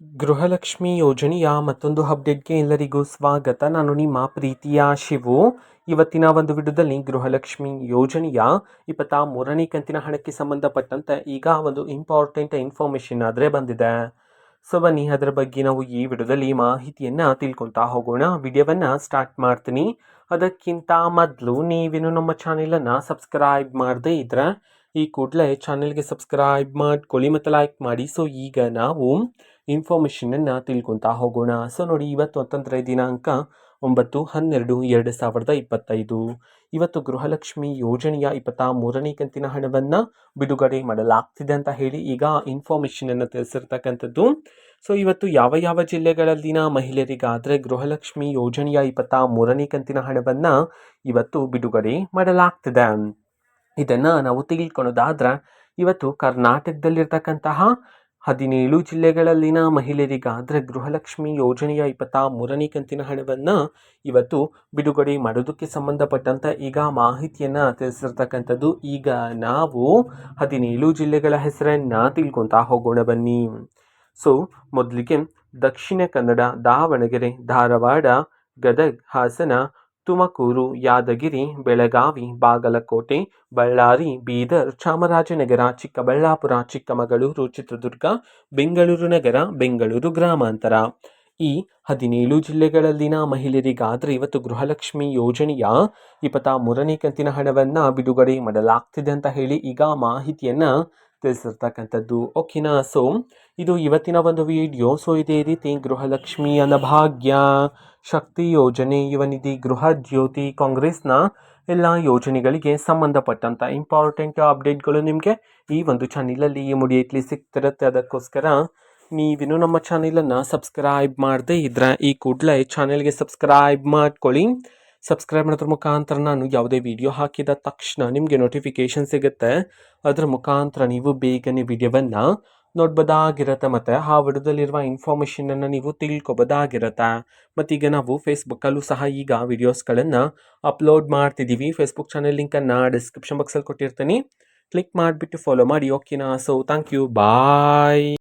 ಗೃಹಲಕ್ಷ್ಮಿ ಯೋಜನೆಯ ಮತ್ತೊಂದು ಅಪ್ಡೇಟ್ಗೆ ಎಲ್ಲರಿಗೂ ಸ್ವಾಗತ. ನಾನು ನಿಮ್ಮ ಪ್ರೀತಿಯ ಶಿವು. ಇವತ್ತಿನ ಒಂದು ವಿಡಿಯೋದಲ್ಲಿ ಗೃಹಲಕ್ಷ್ಮಿ ಯೋಜನೆಯ 23ನೇ ಕಂತಿನ ಹಣಕ್ಕೆ ಸಂಬಂಧಪಟ್ಟಂತೆ ಈಗ ಒಂದು ಇಂಪಾರ್ಟೆಂಟ್ ಇನ್ಫಾರ್ಮೇಷನ್ ಆದರೆ ಬಂದಿದೆ. ಸೊ ಬನ್ನಿ ಅದರ ಬಗ್ಗೆ ನಾವು ಈ ವಿಡಿಯೋದಲ್ಲಿ ಮಾಹಿತಿಯನ್ನು ತಿಳ್ಕೊತಾ ಹೋಗೋಣ. ವಿಡಿಯೋವನ್ನು ಸ್ಟಾರ್ಟ್ ಮಾಡ್ತೀನಿ. ಅದಕ್ಕಿಂತ ಮೊದಲು ನೀವೇನು ನಮ್ಮ ಚಾನೆಲನ್ನು ಸಬ್ಸ್ಕ್ರೈಬ್ ಮಾಡದೇ ಇದ್ರೆ ಈ ಕೂಡಲೇ ಚಾನೆಲ್ಗೆ ಸಬ್ಸ್ಕ್ರೈಬ್ ಮಾಡ್ಕೊಳ್ಳಿ ಮತ್ತು ಲೈಕ್ ಮಾಡಿ. ಸೊ ಈಗ ನಾವು ಇನ್ಫಾರ್ಮೇಷನನ್ನು ತಿಳ್ಕೊತಾ ಹೋಗೋಣ. ಸೊ ನೋಡಿ, ಇವತ್ತು ಅಂತಂದರೆ ದಿನಾಂಕ 9/12/2025. ಇವತ್ತು ಗೃಹಲಕ್ಷ್ಮಿ ಯೋಜನೆಯ 23ನೇ ಕಂತಿನ ಹಣವನ್ನು ಬಿಡುಗಡೆ ಮಾಡಲಾಗ್ತಿದೆ ಅಂತ ಹೇಳಿ ಈಗ ಇನ್ಫಾರ್ಮೇಷನನ್ನು ತಿಳಿಸಿರ್ತಕ್ಕಂಥದ್ದು. ಸೊ ಇವತ್ತು ಯಾವ ಯಾವ ಜಿಲ್ಲೆಗಳಲ್ಲಿನ ಮಹಿಳೆಯರಿಗಾದರೆ ಗೃಹಲಕ್ಷ್ಮಿ ಯೋಜನೆಯ 23ನೇ ಕಂತಿನ ಹಣವನ್ನು ಇವತ್ತು ಬಿಡುಗಡೆ ಮಾಡಲಾಗ್ತಿದೆ, ಇದನ್ನು ನಾವು ತಿಳ್ಕೊಳ್ಳೋದಾದ್ರೆ ಇವತ್ತು ಕರ್ನಾಟಕದಲ್ಲಿರ್ತಕ್ಕಂತಹ 17 ಜಿಲ್ಲೆಗಳಲ್ಲಿನ ಮಹಿಳೆಯರಿಗಾದರೆ ಗೃಹಲಕ್ಷ್ಮಿ ಯೋಜನೆಯ 23ನೇ ಕಂತಿನ ಹಣವನ್ನು ಇವತ್ತು ಬಿಡುಗಡೆ ಮಾಡೋದಕ್ಕೆ ಸಂಬಂಧಪಟ್ಟಂತೆ ಈಗ ಮಾಹಿತಿಯನ್ನು ತಿಳಿಸಿರ್ತಕ್ಕಂಥದ್ದು. ಈಗ ನಾವು 17 ಜಿಲ್ಲೆಗಳ ಹೆಸರನ್ನು ತಿಳ್ಕೊತಾ ಹೋಗೋಣ ಬನ್ನಿ. ಸೊ ಮೊದಲಿಗೆ ದಕ್ಷಿಣ ಕನ್ನಡ, ದಾವಣಗೆರೆ, ಧಾರವಾಡ, ಗದಗ, ಹಾಸನ, ತುಮಕೂರು, ಯಾದಗಿರಿ, ಬೆಳಗಾವಿ, ಬಾಗಲಕೋಟೆ, ಬಳ್ಳಾರಿ, ಬೀದರ್, ಚಾಮರಾಜನಗರ, ಚಿಕ್ಕಬಳ್ಳಾಪುರ, ಚಿಕ್ಕಮಗಳೂರು, ಚಿತ್ರದುರ್ಗ, ಬೆಂಗಳೂರು ನಗರ, ಬೆಂಗಳೂರು ಗ್ರಾಮಾಂತರ. ಈ 17 ಜಿಲ್ಲೆಗಳಲ್ಲಿನ ಮಹಿಳೆಯರಿಗಾದರೆ ಇವತ್ತು ಗೃಹಲಕ್ಷ್ಮಿ ಯೋಜನೆಯ 23ನೇ ಕಂತಿನ ಹಣವನ್ನು ಬಿಡುಗಡೆ ಮಾಡಲಾಗ್ತಿದೆ ಅಂತ ಹೇಳಿ ಈಗ ಮಾಹಿತಿಯನ್ನು ತಿಳಿಸಿರ್ತಕ್ಕಂಥದ್ದು. ಓಕೆನಾ. ಸೊ ಇದು ಇವತ್ತಿನ ಒಂದು ವಿಡಿಯೋ. ಸೊ ಇದೇ ರೀತಿ ಗೃಹಲಕ್ಷ್ಮಿ, ಅನ್ನಭಾಗ್ಯ, ಶಕ್ತಿ ಯೋಜನೆ, ಯುವ ನಿಧಿ, ಗೃಹ ಜ್ಯೋತಿ, ಕಾಂಗ್ರೆಸ್ನ ಎಲ್ಲ ಯೋಜನೆಗಳಿಗೆ ಸಂಬಂಧಪಟ್ಟಂಥ ಇಂಪಾರ್ಟೆಂಟ್ ಅಪ್ಡೇಟ್ಗಳು ನಿಮಗೆ ಈ ಒಂದು ಚಾನಲಲ್ಲಿ ಇಮಿಡಿಯೇಟ್ಲಿ ಸಿಗ್ತಿರುತ್ತೆ. ಅದಕ್ಕೋಸ್ಕರ ನೀವಿನ್ನೂ ನಮ್ಮ ಚಾನಲನ್ನು ಸಬ್ಸ್ಕ್ರೈಬ್ ಮಾಡದೇ ಇದ್ದರೆ ಈ ಕೂಡಲೇ ಚಾನೆಲ್ಗೆ ಸಬ್ಸ್ಕ್ರೈಬ್ ಮಾಡ್ಕೊಳ್ಳಿ. ಸಬ್ಸ್ಕ್ರೈಬ್ ಮಾಡೋದ್ರ ಮುಖಾಂತರ ನಾನು ಯಾವುದೇ ವಿಡಿಯೋ ಹಾಕಿದ ತಕ್ಷಣ ನಿಮಗೆ ನೋಟಿಫಿಕೇಷನ್ ಸಿಗುತ್ತೆ. ಅದರ ಮುಖಾಂತರ ನೀವು ಬೇಗನೆ ವಿಡಿಯೋವನ್ನು ನೋಡ್ಬೋದಾಗಿರುತ್ತೆ ಮತ್ತು ಆ ವಿಡಿಯೋದಲ್ಲಿರುವ ಇನ್ಫಾರ್ಮೇಷನನ್ನು ನೀವು ತಿಳ್ಕೊಬೋದಾಗಿರುತ್ತೆ. ಮತ್ತೀಗ ನಾವು ಫೇಸ್ಬುಕ್ಕಲ್ಲೂ ಸಹ ಈಗ ವಿಡಿಯೋಸ್ಗಳನ್ನು ಅಪ್ಲೋಡ್ ಮಾಡ್ತಿದ್ದೀವಿ. ಫೇಸ್ಬುಕ್ ಚಾನೆಲ್ ಲಿಂಕನ್ನು ಡಿಸ್ಕ್ರಿಪ್ಷನ್ ಬಾಕ್ಸಲ್ಲಿ ಕೊಟ್ಟಿರ್ತೀನಿ, ಕ್ಲಿಕ್ ಮಾಡಿಬಿಟ್ಟು ಫಾಲೋ ಮಾಡಿ. ಓಕೆನಾ. So thank you, bye.